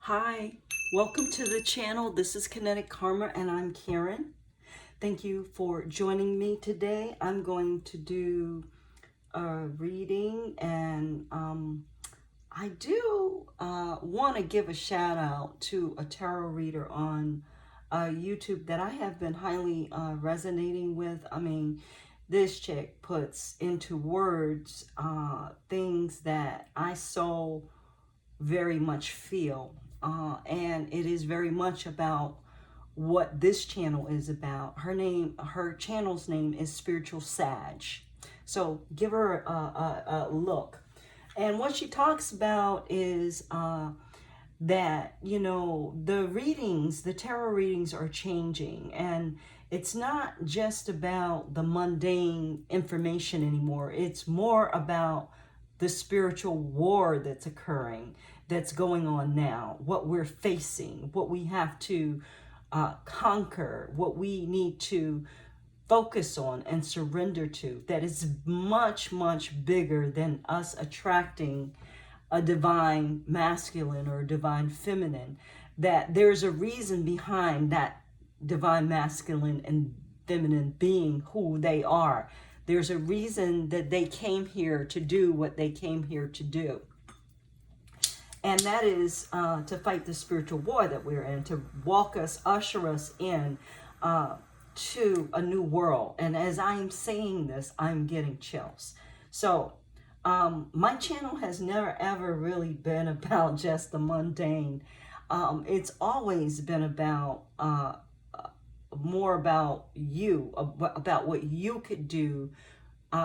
Hi, welcome to the channel. This is Kinetic Karma and I'm Karen. Thank you for joining me today. I'm going to do a reading and I do want to give a shout out to a tarot reader on YouTube that I have been highly resonating with. I mean, this chick puts into words things that I so very much feel. And it is very much about what this channel is about. Her channel's name is Spiritual Sag. So give her a look. And what she talks about is that, you know, the tarot readings are changing. And it's not just about the mundane information anymore. It's more about the spiritual war that's occurring, that's going on now, what we're facing, what we have to conquer, what we need to focus on and surrender to, that is much, much bigger than us attracting a divine masculine or a divine feminine, that there's a reason behind that divine masculine and feminine being who they are. There's a reason that they came here to do what they came here to do. And that is to fight the spiritual war that we're in, to usher us in to a new world. And as I'm saying this, I'm getting chills. So my channel has never ever really been about just the mundane. It's always been about more about you, about what you could do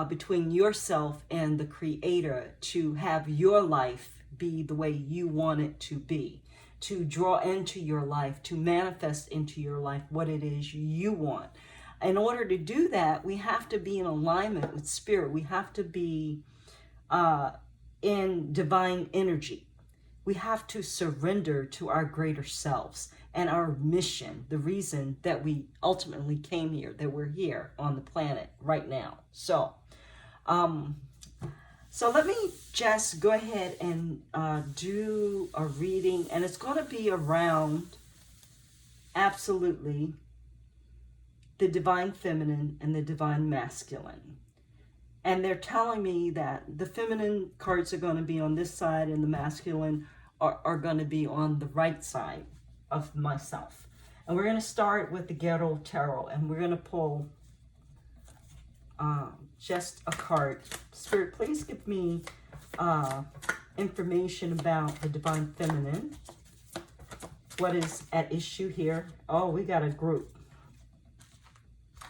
between yourself and the Creator to have your life be the way you want it to be, to draw into your life, to manifest into your life what it is you want. In order to do that, we have to be in alignment with spirit. We have to be in divine energy. We have to surrender to our greater selves and our mission, the reason that we ultimately came here, that we're here on the planet right now. So let me just go ahead and do a reading, and it's going to be around absolutely the divine feminine and the divine masculine. And they're telling me that the feminine cards are going to be on this side and the masculine are going to be on the right side of myself. And we're going to start with the Ghetto Tarot, and we're going to pull just a card. Spirit, please give me information about the divine feminine. What is at issue here? Oh, we got a group.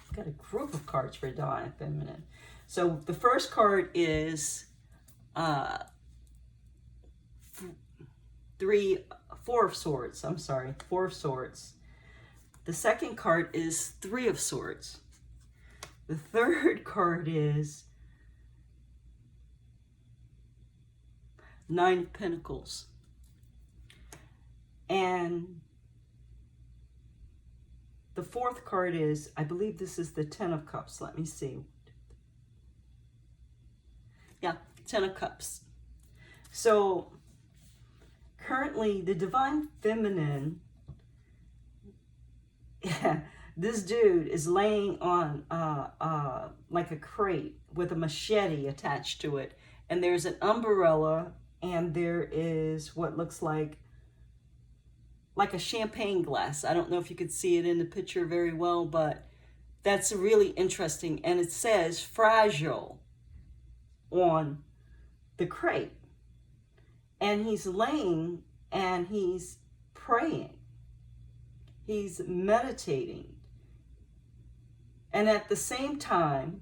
We got a group of cards for divine feminine. So the first card is Four of Swords. I'm sorry, Four of Swords. The second card is Three of Swords. The third card is Nine of Pentacles. And the fourth card is, I believe this is the Ten of Cups. Let me see. Yeah, Ten of Cups. So currently the divine feminine, this dude is laying on like a crate with a machete attached to it. And there's an umbrella, and there is what looks like a champagne glass. I don't know if you could see it in the picture very well, but that's really interesting. And it says fragile on the crate. And he's laying and he's praying. He's meditating. And at the same time,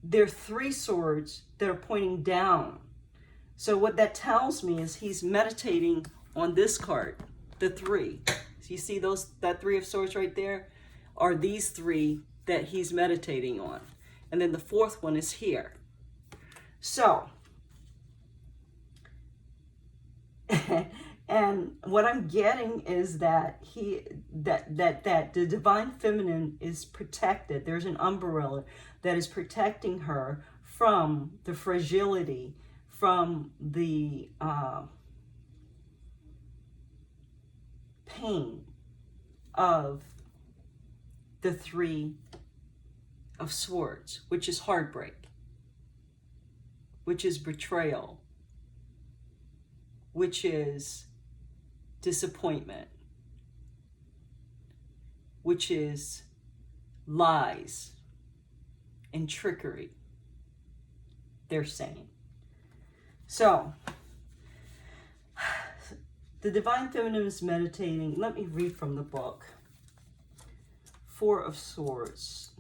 there are three swords that are pointing down. So what that tells me is he's meditating on this card, the three. So you see that Three of Swords right there? Are these three that he's meditating on. And then the fourth one is here. So, and what I'm getting is that that the divine feminine is protected. There's an umbrella that is protecting her from the fragility, from the pain of the Three of Swords, which is heartbreak, which is betrayal, which is disappointment, which is lies and trickery, they're saying. So, the Divine Feminine is meditating. Let me read from the book. Four of Swords.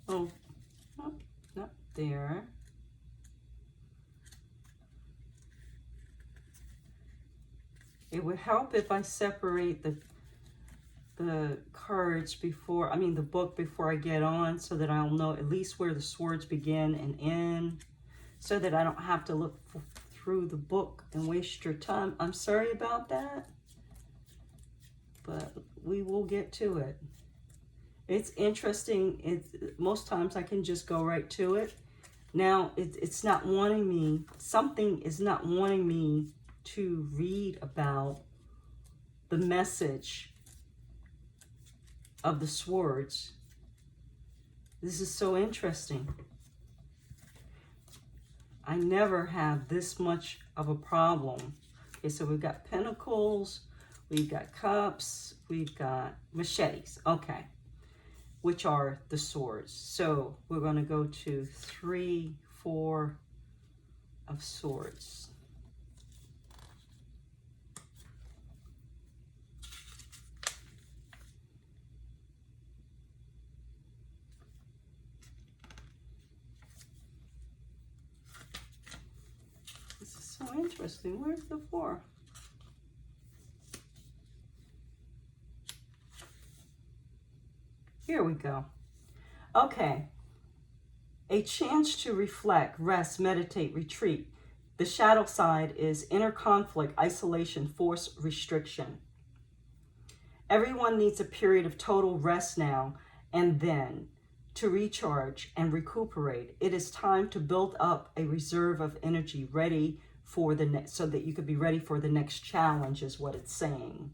Oh, no, not there. It would help if I separate the cards before, the book before I get on, so that I'll know at least where the swords begin and end, so that I don't have to look through the book and waste your time. I'm sorry about that, but we will get to it. It's interesting. Most times I can just go right to it. Now, it's not wanting me, something is not wanting me to read about the message of the swords. This is so interesting. I never have this much of a problem. Okay, so we've got pentacles, we've got cups, we've got machetes. Okay, which are the swords. So we're going to go to 3, 4 of Swords. This is so interesting. Where's the 4? Here we go. Okay. A chance to reflect, rest, meditate, retreat. The shadow side is inner conflict, isolation, force, restriction. Everyone needs a period of total rest now and then to recharge and recuperate. It is time to build up a reserve of energy ready for the next, so that you could be ready for the next challenge, is what it's saying.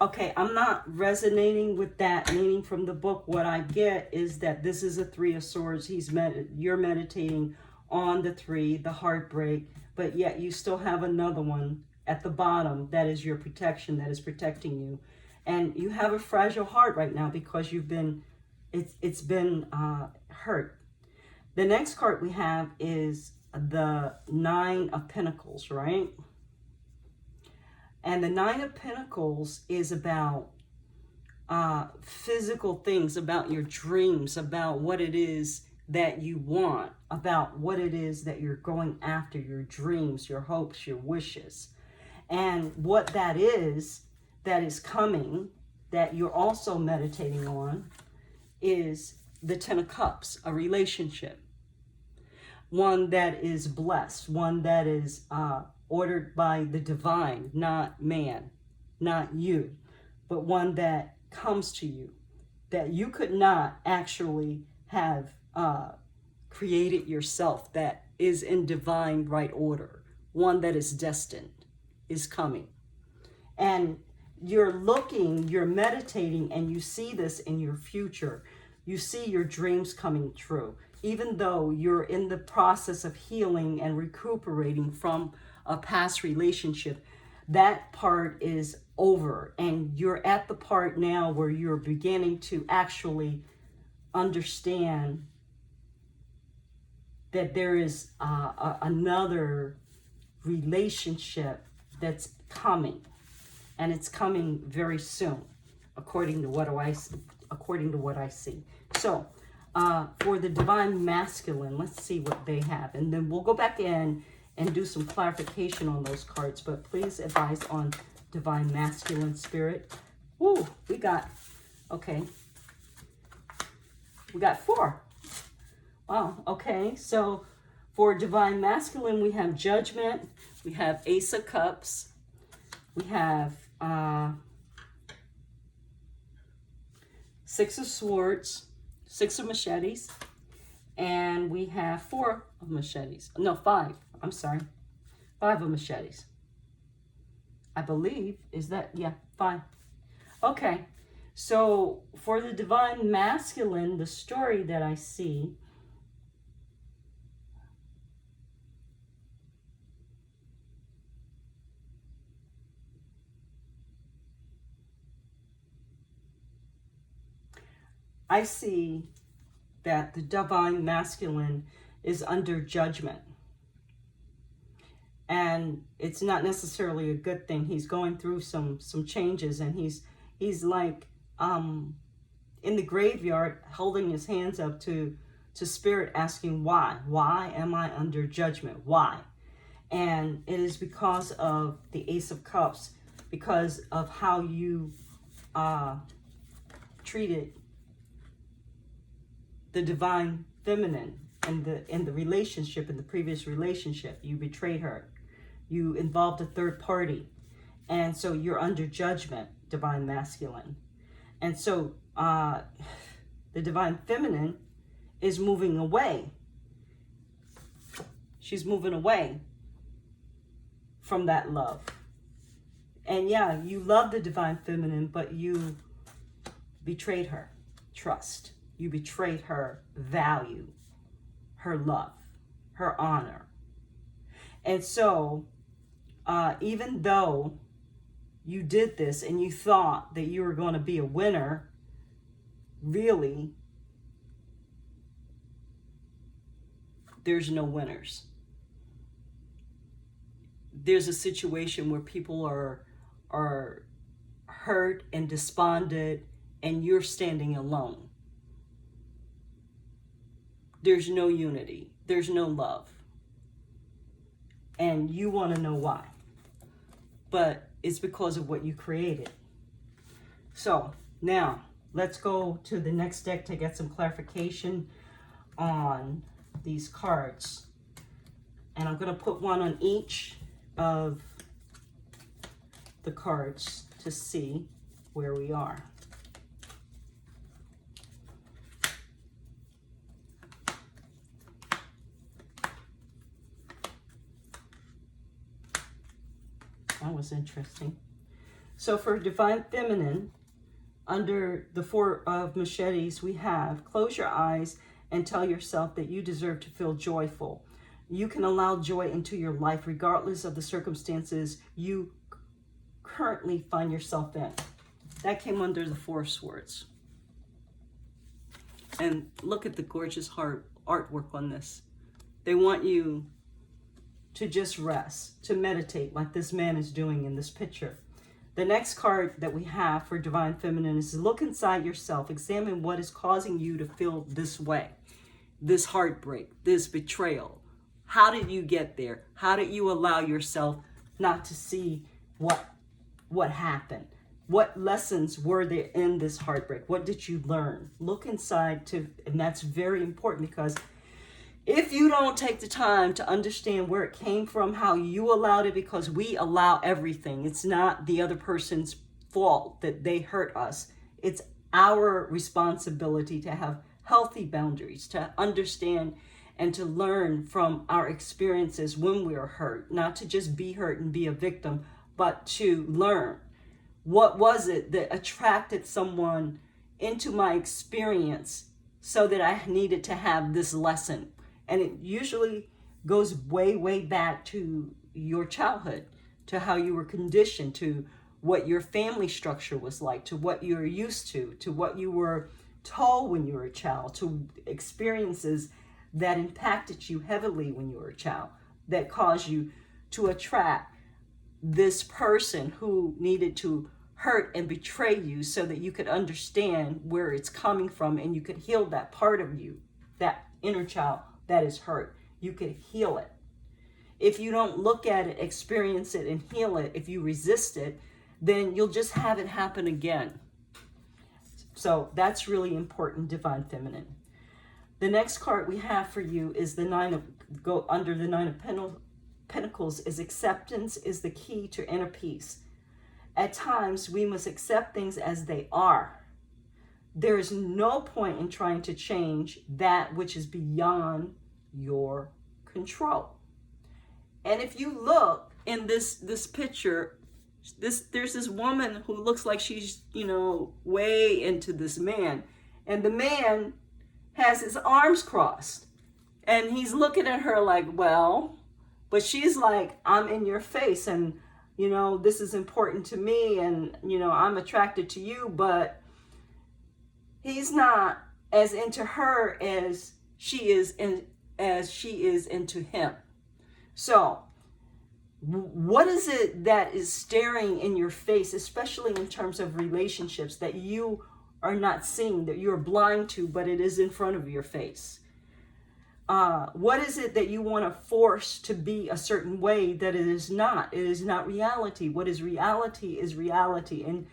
Okay, I'm not resonating with that meaning from the book. What I get is that this is a 3 of Swords. You're meditating on the 3, the heartbreak, but yet you still have another one at the bottom that is your protection, that is protecting you. And you have a fragile heart right now because it's been hurt. The next card we have is the 9 of Pentacles, right? And the 9 of Pentacles is about physical things, about your dreams, about what it is that you want, about what it is that you're going after, your dreams, your hopes, your wishes. And what that is coming, that you're also meditating on, is the 10 of Cups, a relationship. One that is blessed, one that is ordered by the divine, not man, not you, but one that comes to you, that you could not actually have created yourself, that is in divine right order, one that is destined, is coming. And you're meditating, and you see this in your future. You see your dreams coming true, even though you're in the process of healing and recuperating from a past relationship. That part is over, and you're at the part now where you're beginning to actually understand that there is another relationship that's coming, and it's coming very soon, according to what I see. So for the Divine Masculine, let's see what they have, and then we'll go back in and do some clarification on those cards. But please advise on Divine Masculine Spirit. Ooh, we got 4. Wow, okay. So for Divine Masculine, we have Judgment, we have Ace of Cups, we have 6 of swords, 6 of machetes, and we have 4 of machetes. No, 5. I'm sorry. 5 of machetes. I believe, is that, yeah, 5. Okay, so for the divine masculine, the story that I see, I see that the divine masculine is under judgment. And it's not necessarily a good thing. He's going through some changes, and he's like in the graveyard holding his hands up to spirit, asking why am I under judgment, why? And it is because of the Ace of Cups, because of how you treated the divine feminine in the relationship, in the previous relationship. You betrayed her, you involved a third party, and so you're under judgment, divine masculine. And so the divine feminine is moving away. She's moving away from that love. And yeah, you love the divine feminine, but you betrayed her trust. You betrayed her value, her love, her honor. And so even though you did this and you thought that you were going to be a winner, really, there's no winners. There's a situation where people are hurt and despondent, and you're standing alone. There's no unity. There's no love. And you want to know why. But it's because of what you created. So now let's go to the next deck to get some clarification on these cards. And I'm going to put one on each of the cards to see where we are. That was interesting. So for divine feminine, under the 4 of machetes, we have close your eyes and tell yourself that you deserve to feel joyful. You can allow joy into your life regardless of the circumstances you currently find yourself in. That came under the 4 of swords. And look at the gorgeous artwork on this. They want you to just rest, to meditate like this man is doing in this picture. The next card that we have for divine feminine is look inside yourself. Examine what is causing you to feel this way, this heartbreak, this betrayal. How did you get there? How did you allow yourself not to see what happened? What lessons were there in this heartbreak? What did you learn? Look inside and that's very important, because if you don't take the time to understand where it came from, how you allowed it, because we allow everything. It's not the other person's fault that they hurt us. It's our responsibility to have healthy boundaries, to understand and to learn from our experiences when we are hurt, not to just be hurt and be a victim, but to learn. What was it that attracted someone into my experience so that I needed to have this lesson? And it usually goes way, way back to your childhood, to how you were conditioned, to what your family structure was like, to what you were used to what you were told when you were a child, to experiences that impacted you heavily when you were a child, that caused you to attract this person who needed to hurt and betray you so that you could understand where it's coming from and you could heal that part of you, that inner child that is hurt. You could heal it. If you don't look at it, experience it, and heal it, if you resist it, then you'll just have it happen again. So that's really important, divine feminine. The next card we have for you is the 9 of Pentacles is acceptance is the key to inner peace. At times, we must accept things as they are. there is no point in trying to change that which is beyond your control. And if you look in this picture, there's this woman who looks like she's, way into this man. And the man has his arms crossed. And he's looking at her like, well, but she's like, I'm in your face, and, this is important to me, and, I'm attracted to you, but he's not as into her as she is into him. So what is it that is staring in your face, especially in terms of relationships, that you are not seeing, that you're blind to, but it is in front of your face? What is it that you want to force to be a certain way that it is not? It is not reality. What is reality is reality. And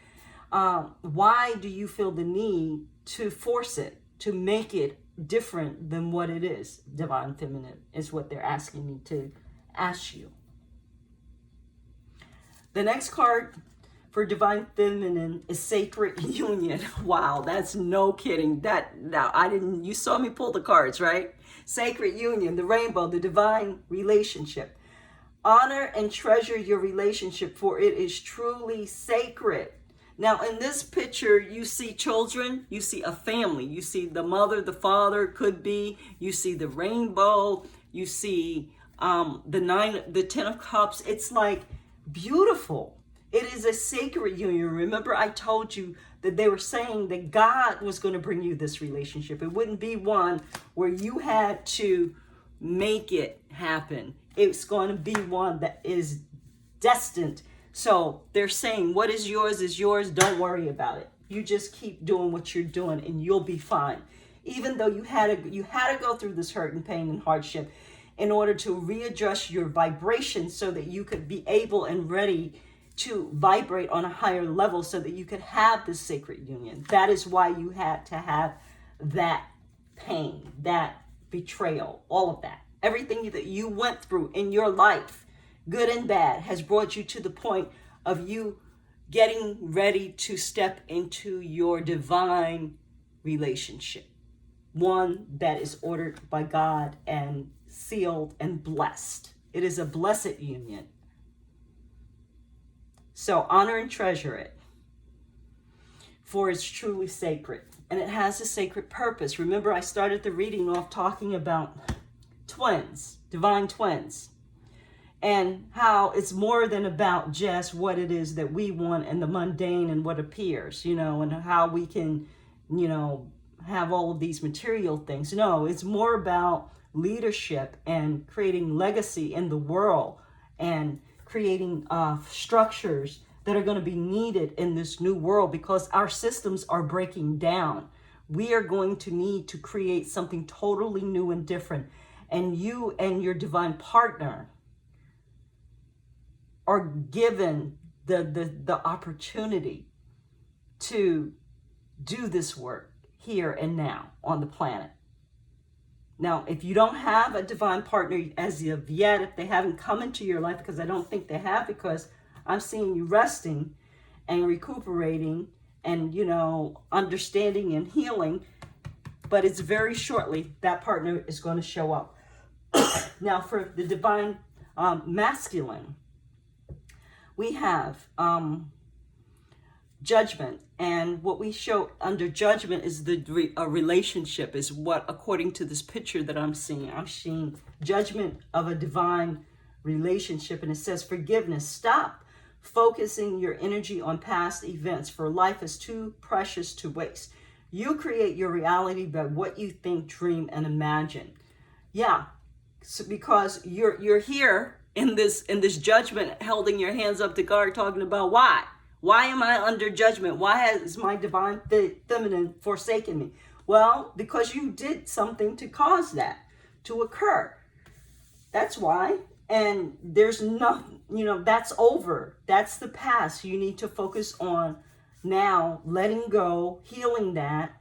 why do you feel the need to force it, to make it different than what it is? Divine Feminine is what they're asking me to ask you. The next card for Divine Feminine is Sacred Union. Wow, that's no kidding. You saw me pull the cards, right? Sacred Union, the rainbow, the divine relationship. Honor and treasure your relationship, for it is truly sacred. Now, in this picture, you see children, you see a family, you see the mother, the father, could be, you see the rainbow, you see the 10 of cups. It's like beautiful. It is a sacred union. Remember, I told you that they were saying that God was going to bring you this relationship. It wouldn't be one where you had to make it happen. It's going to be one that is destined. So they're saying what is yours. Don't worry about it. You just keep doing what you're doing and you'll be fine. Even though you had to go through this hurt and pain and hardship in order to readjust your vibration so that you could be able and ready to vibrate on a higher level so that you could have this sacred union. That is why you had to have that pain, that betrayal, all of that. Everything that you went through in your life, good and bad, has brought you to the point of you getting ready to step into your divine relationship. One that is ordered by God and sealed and blessed. It is a blessed union. So honor and treasure it, for it's truly sacred, and it has a sacred purpose. Remember, I started the reading off talking about twins, divine twins, and how it's more than about just what it is that we want and the mundane and what appears, and how we can, have all of these material things. No, it's more about leadership and creating legacy in the world and creating structures that are going to be needed in this new world, because our systems are breaking down. We are going to need to create something totally new and different. And you and your divine partner are given the opportunity to do this work here and now on the planet. Now, if you don't have a divine partner as of yet, if they haven't come into your life, because I don't think they have, because I'm seeing you resting and recuperating and, understanding and healing, but it's very shortly that partner is going to show up. Now, for the divine masculine, we have judgment. And what we show under judgment is a relationship, is what, according to this picture that I'm seeing judgment of a divine relationship. And it says forgiveness. Stop focusing your energy on past events, for life is too precious to waste. You create your reality by what you think, dream, and imagine. Yeah, so because you're here in this judgment, holding your hands up to God, talking about why. Why am I under judgment? Why has my divine feminine forsaken me? Well, because you did something to cause that to occur. That's why. And there's nothing, that's over. That's the past. You need to focus on now letting go, healing that,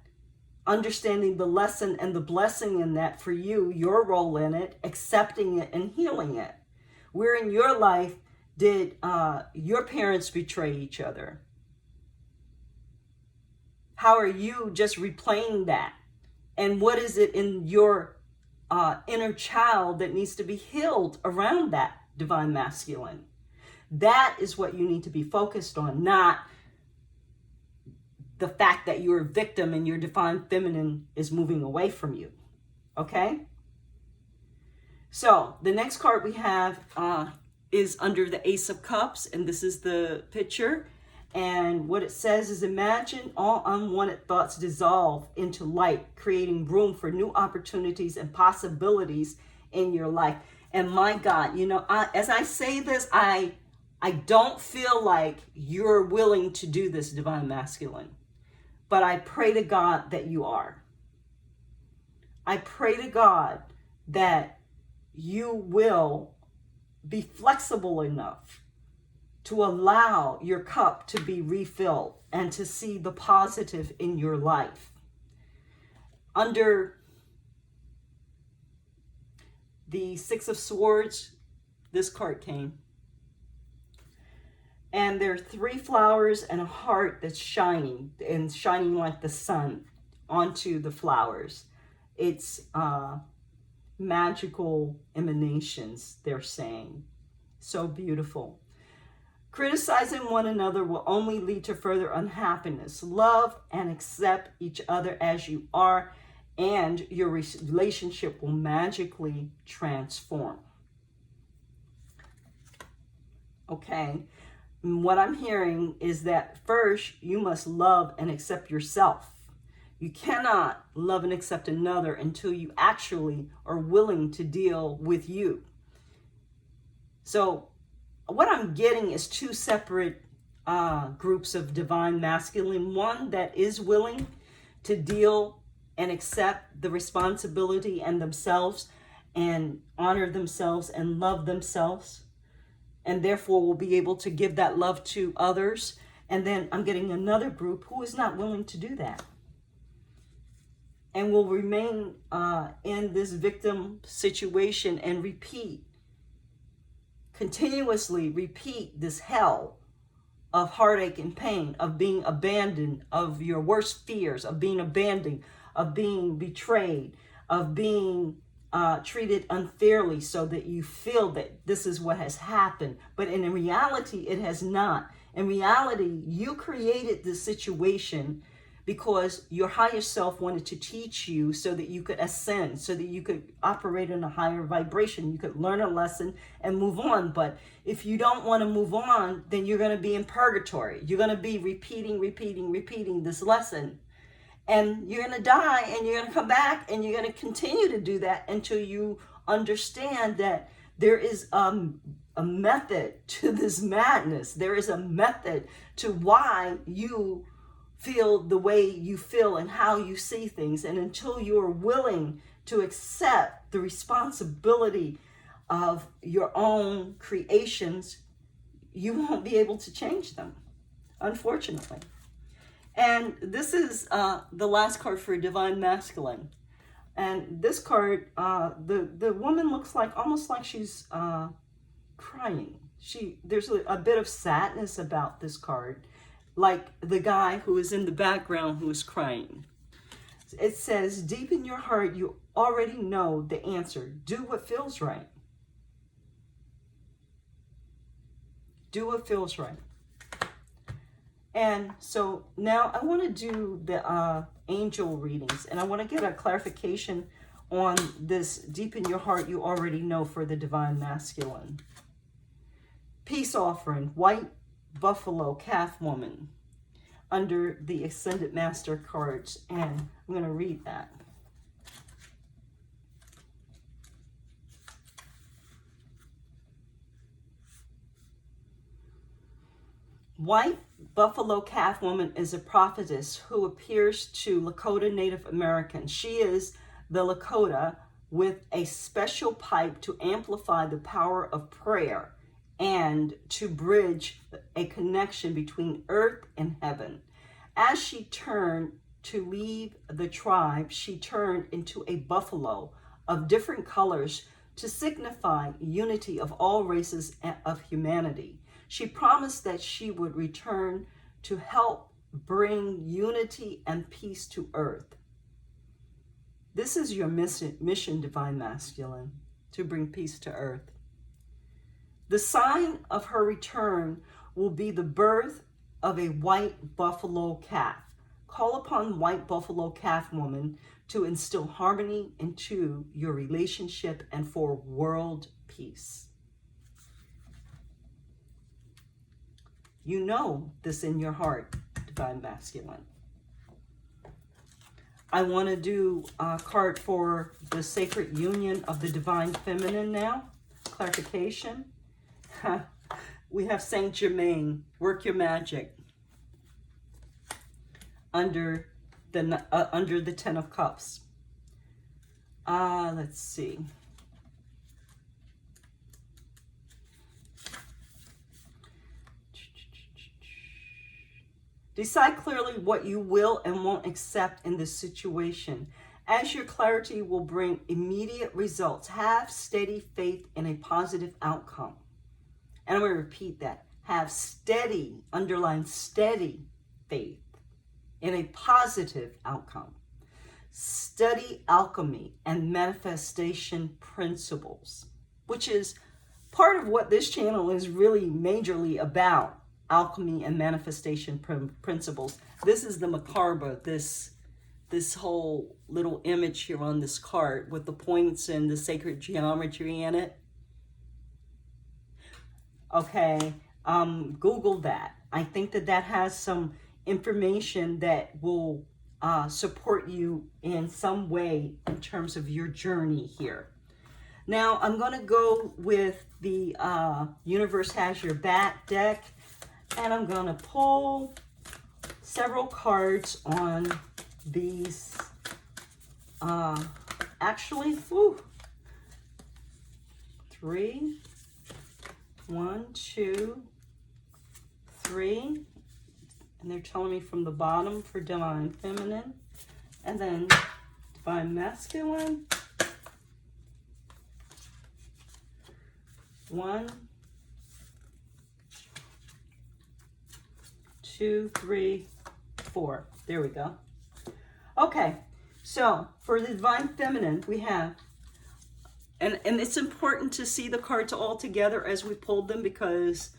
understanding the lesson and the blessing in that for you, your role in it, accepting it and healing it. Where in your life did your parents betray each other? How are you just replaying that? And what is it in your inner child that needs to be healed around that divine masculine? That is what you need to be focused on, not the fact that you're a victim and your divine feminine is moving away from you. Okay? So the next card we have is under the Ace of Cups, and this is the picture. And what it says is, imagine all unwanted thoughts dissolve into light, creating room for new opportunities and possibilities in your life. And my God, you know, as I say this, I don't feel like you're willing to do this, divine masculine. But I pray to God that you are. I pray to God that you will be flexible enough to allow your cup to be refilled and to see the positive in your life. Under the Six of Swords, this card came. And there are 3 flowers and a heart that's shining, and shining like the sun onto the flowers. It's magical emanations, they're saying. So beautiful. Criticizing one another will only lead to further unhappiness. Love and accept each other as you are, and your relationship will magically transform. Okay? And what I'm hearing is that first, you must love and accept yourself. You cannot love and accept another until you actually are willing to deal with you. So what I'm getting is 2 separate groups of divine masculine. One that is willing to deal and accept the responsibility and themselves and honor themselves and love themselves, and therefore will be able to give that love to others. And then I'm getting another group who is not willing to do that and will remain in this victim situation and continuously repeat this hell of heartache and pain, of being abandoned, of your worst fears, of being abandoned, of being betrayed, of being treated unfairly, so that you feel that this is what has happened. But in reality, it has not. In reality, you created this situation because your higher self wanted to teach you so that you could ascend, so that you could operate in a higher vibration. You could learn a lesson and move on. But if you don't want to move on, then you're going to be in purgatory. You're going to be repeating this lesson. And you're going to die, and you're going to come back, and you're going to continue to do that until you understand that there is a method to this madness. There is a method to why you feel the way you feel and how you see things. And until you're willing to accept the responsibility of your own creations, you won't be able to change them, unfortunately. And this is the last card for Divine Masculine. And this card, the woman looks like, almost like she's crying. There's a bit of sadness about this card, like the guy who is in the background who is crying. It says, deep in your heart, you already know the answer. Do what feels right. Do what feels right. And so now I want to do the angel readings, and I want to get a clarification on this deep in your heart you already know for the Divine Masculine. Peace offering, white buffalo calf woman, under the Ascended Master cards, and I'm going to read that. White buffalo calf woman is a prophetess who appears to Lakota Native Americans. She is the Lakota with a special pipe to amplify the power of prayer and to bridge a connection between earth and heaven. As she turned to leave the tribe, she turned into a buffalo of different colors to signify unity of all races of humanity. She promised that she would return to help bring unity and peace to earth. This is your mission, Divine Masculine, to bring peace to earth. The sign of her return will be the birth of a white buffalo calf. Call upon white buffalo calf woman to instill harmony into your relationship and for world peace. You know this in your heart, Divine Masculine. I want to do a card for the sacred union of the Divine Feminine now. Clarification. We have Saint Germain, work your magic. Under the Ten of Cups. Let's see. Decide clearly what you will and won't accept in this situation, as your clarity will bring immediate results. Have steady faith in a positive outcome. And I'm going to repeat that. Have steady, underline steady faith in a positive outcome. Study alchemy and manifestation principles, which is part of what this channel is really majorly about. Alchemy and manifestation principles. This is the macabre, this whole little image here on this card with the points and the sacred geometry in it. Okay, Google that. I think that has some information that will support you in some way in terms of your journey here. Now, I'm going to go with the Universe Has Your Back deck, and I'm going to pull several cards on these. Actually, 3. 1, 2, 3. And they're telling me from the bottom for Divine Feminine. And then Divine Masculine. 1, 2, 3, 4. There we go. Okay, so for the Divine Feminine, we have, and it's important to see the cards all together as we pulled them because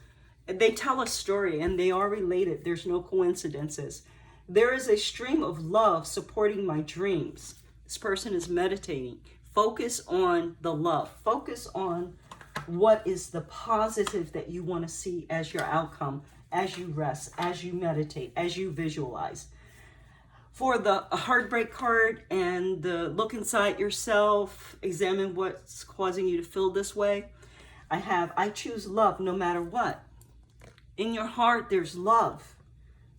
they tell a story and they are related. There's no coincidences. There is a stream of love supporting my dreams. This person is meditating. Focus on the love. Focus on what is the positive that you want to see as your outcome, as you rest, as you meditate, as you visualize. For the heartbreak card and the look inside yourself, examine what's causing you to feel this way. I have, I choose love no matter what. In your heart, there's love.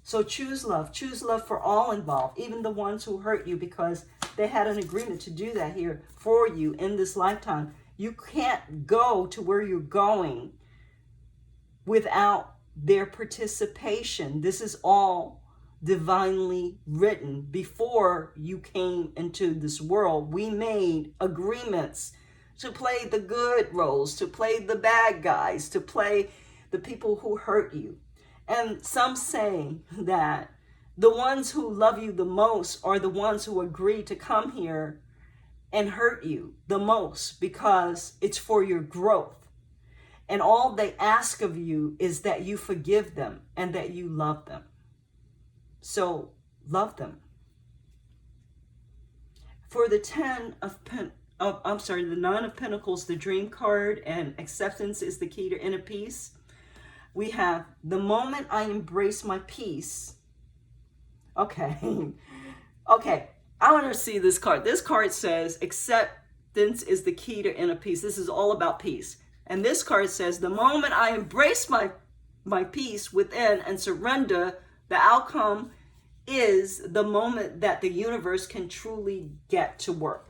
So choose love. Choose love for all involved, even the ones who hurt you, because they had an agreement to do that here for you in this lifetime. You can't go to where you're going without their participation. This is all divinely written. Before you came into this world, we made agreements to play the good roles, to play the bad guys, to play the people who hurt you. And some say that the ones who love you the most are the ones who agree to come here and hurt you the most because it's for your growth. And all they ask of you is that you forgive them and that you love them. So love them. For the the Nine of Pentacles, the Dream card, and acceptance is the key to inner peace. We have the moment I embrace my peace. Okay. Okay. I want to see this card. This card says acceptance is the key to inner peace. This is all about peace. And this card says the moment I embrace my peace within and surrender, the outcome is the moment that the universe can truly get to work.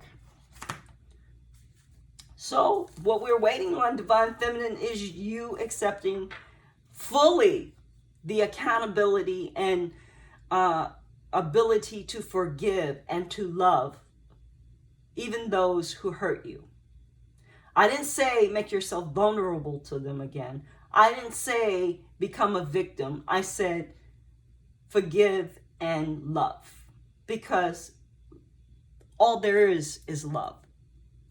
So what we're waiting on, Divine Feminine, is you accepting fully the accountability and ability to forgive and to love even those who hurt you. I didn't say make yourself vulnerable to them again. I didn't say become a victim. I said forgive, and love. Because all there is love.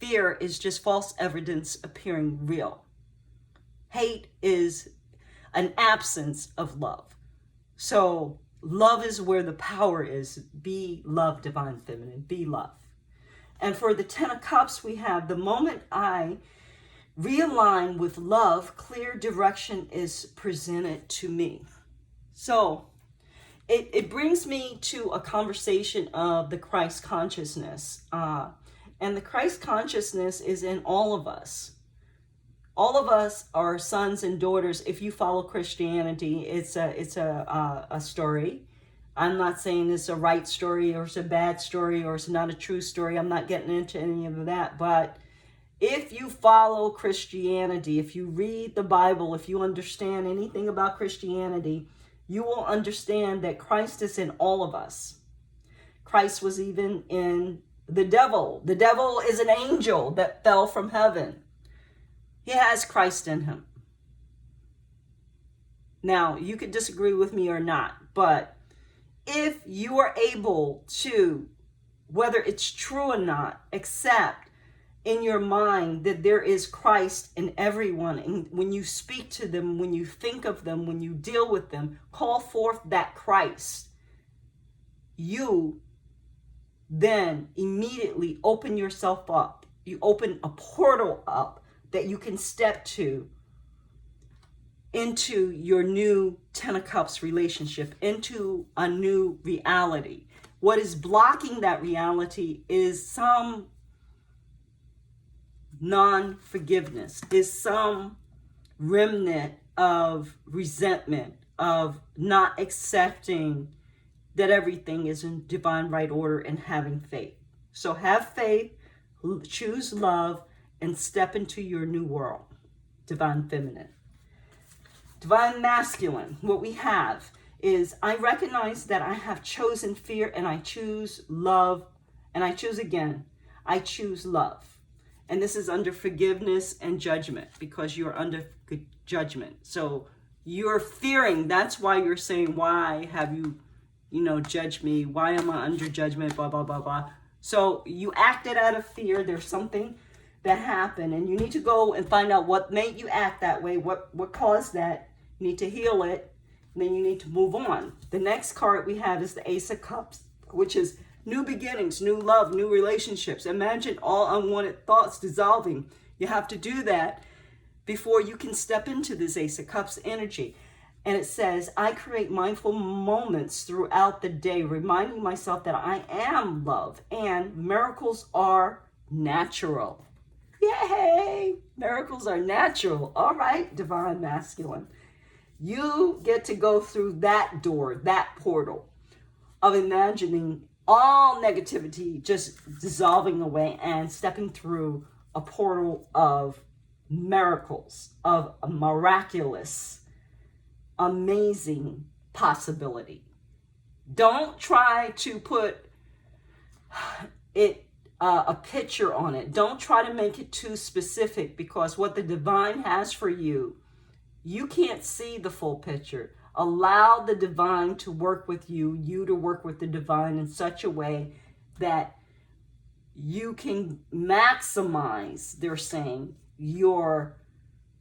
Fear is just false evidence appearing real. Hate is an absence of love. So love is where the power is. Be love, divine feminine. Be love. And for the Ten of Cups, we have the moment I realign with love, clear direction is presented to me. So it brings me to a conversation of the Christ consciousness. And the Christ consciousness is in all of us. All of us are sons and daughters. If you follow Christianity, it's a story. I'm not saying it's a right story or it's a bad story or it's not a true story. I'm not getting into any of that. But if you follow Christianity, if you read the Bible, if you understand anything about Christianity, you will understand that Christ is in all of us. Christ was even in the devil. The devil is an angel that fell from heaven. He has Christ in him. Now, you could disagree with me or not, but if you are able to, whether it's true or not, accept in your mind that there is Christ in everyone, and when you speak to them, when you think of them, when you deal with them, call forth that Christ, you then immediately open yourself up. You open a portal up that you can step to into your new Ten of Cups relationship, into a new reality. What is blocking that reality is some non-forgiveness, is some remnant of resentment, of not accepting that everything is in divine right order and having faith. So have faith, choose love, and step into your new world, divine feminine. Divine masculine, what we have is I recognize that I have chosen fear and I choose love, and I choose again. I choose love. And this is under forgiveness and judgment because you're under judgment. So you're fearing. That's why you're saying, why have you, judged me? Why am I under judgment? Blah, blah, blah, blah. So you acted out of fear. There's something that happened, and you need to go and find out what made you act that way, what caused that. You need to heal it, and then you need to move on. The next card we have is the Ace of Cups, which is new beginnings, new love, new relationships. Imagine all unwanted thoughts dissolving. You have to do that before you can step into this Ace of Cups energy. And it says, I create mindful moments throughout the day, reminding myself that I am love and miracles are natural. Yay! Miracles are natural. All right, divine masculine. You get to go through that door, that portal of imagining all negativity just dissolving away and stepping through a portal of miracles, of a miraculous, amazing possibility. Don't try to put it a picture on it. Don't try to make it too specific, because what the divine has for you, you can't see the full picture. Allow the divine to work with you, you to work with the divine in such a way that you can maximize, they're saying, your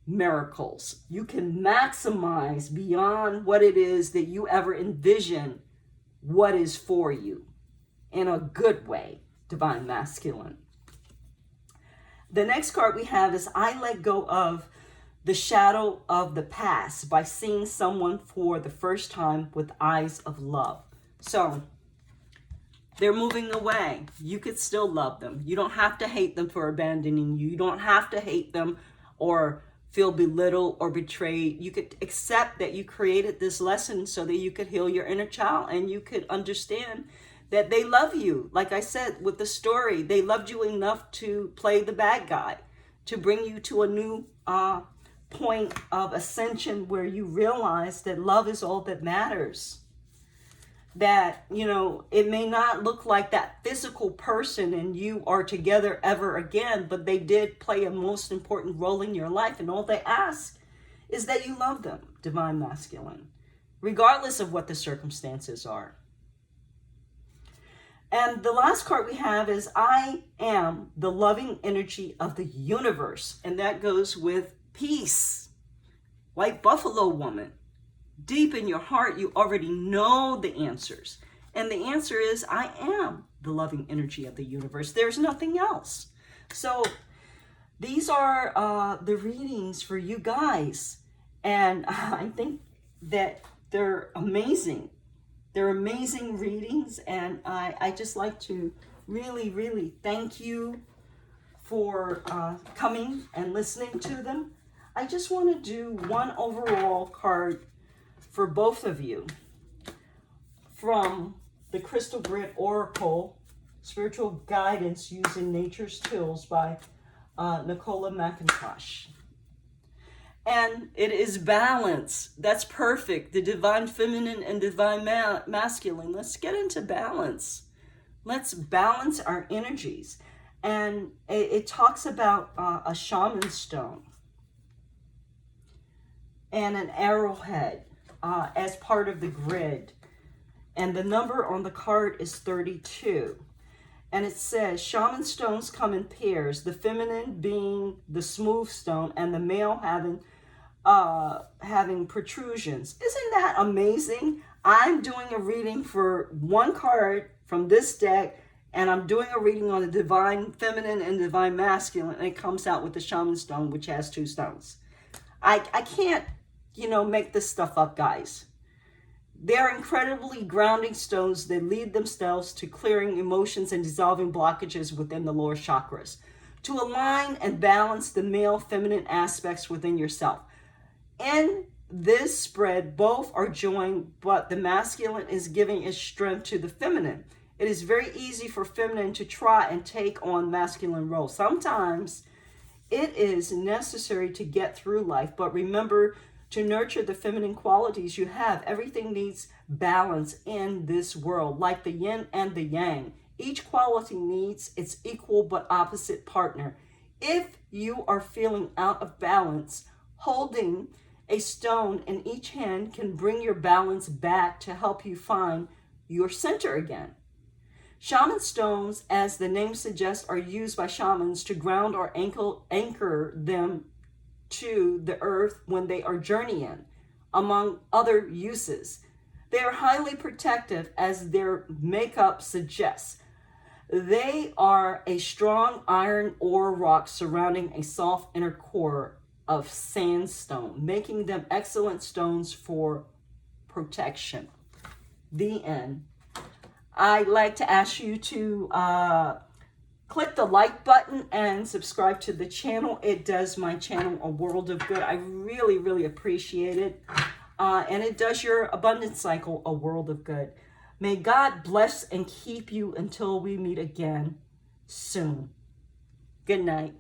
miracles. You can maximize beyond what it is that you ever envision what is for you in a good way, divine masculine. The next card we have is I let go of the shadow of the past by seeing someone for the first time with eyes of love. So they're moving away. You could still love them. You don't have to hate them for abandoning you. You don't have to hate them or feel belittled or betrayed. You could accept that you created this lesson so that you could heal your inner child, and you could understand that they love you. Like I said with the story, they loved you enough to play the bad guy, to bring you to a new point of ascension where you realize that love is all that matters. That, it may not look like that physical person and you are together ever again, but they did play a most important role in your life. And all they ask is that you love them, divine masculine. regardless of what the circumstances are. And the last card we have is I am the loving energy of the universe. And that goes with peace. White buffalo woman. Deep in your heart, you already know the answers. And the answer is I am the loving energy of the universe. There's nothing else. So these are the readings for you guys. And I think that they're amazing. They're amazing readings, and I just like to really, really thank you for coming and listening to them. I just want to do one overall card for both of you from the Crystal Grid Oracle, Spiritual Guidance Using Nature's Tools by Nicola McIntosh. And it is balance. That's perfect. The divine feminine and divine masculine. Let's get into balance. Let's balance our energies. And it talks about a shaman stone and an arrowhead as part of the grid. And the number on the card is 32. And it says, shaman stones come in pairs, the feminine being the smooth stone and the male having protrusions. Isn't that amazing? I'm doing a reading for one card from this deck, and I'm doing a reading on the divine feminine and divine masculine, and it comes out with the shaman stone, which has 2 stones. I can't, make this stuff up, guys. They're incredibly grounding stones that lead themselves to clearing emotions and dissolving blockages within the lower chakras, to align and balance the male feminine aspects within yourself. In this spread, both are joined, but the masculine is giving its strength to the feminine. It is very easy for feminine to try and take on masculine roles. Sometimes it is necessary to get through life, but remember to nurture the feminine qualities you have. Everything needs balance in this world, like the yin and the yang. Each quality needs its equal but opposite partner. If you are feeling out of balance, holding a stone in each hand can bring your balance back to help you find your center again. Shaman stones, as the name suggests, are used by shamans to ground or anchor them to the earth when they are journeying, among other uses. They are highly protective, as their makeup suggests. They are a strong iron ore rock surrounding a soft inner core of sandstone, making them excellent stones for protection. The end. I'd like to ask you to click the like button and subscribe to the channel. It does my channel a world of good. I really, really appreciate it. And it does your abundance cycle a world of good. May God bless and keep you until we meet again soon. Good night.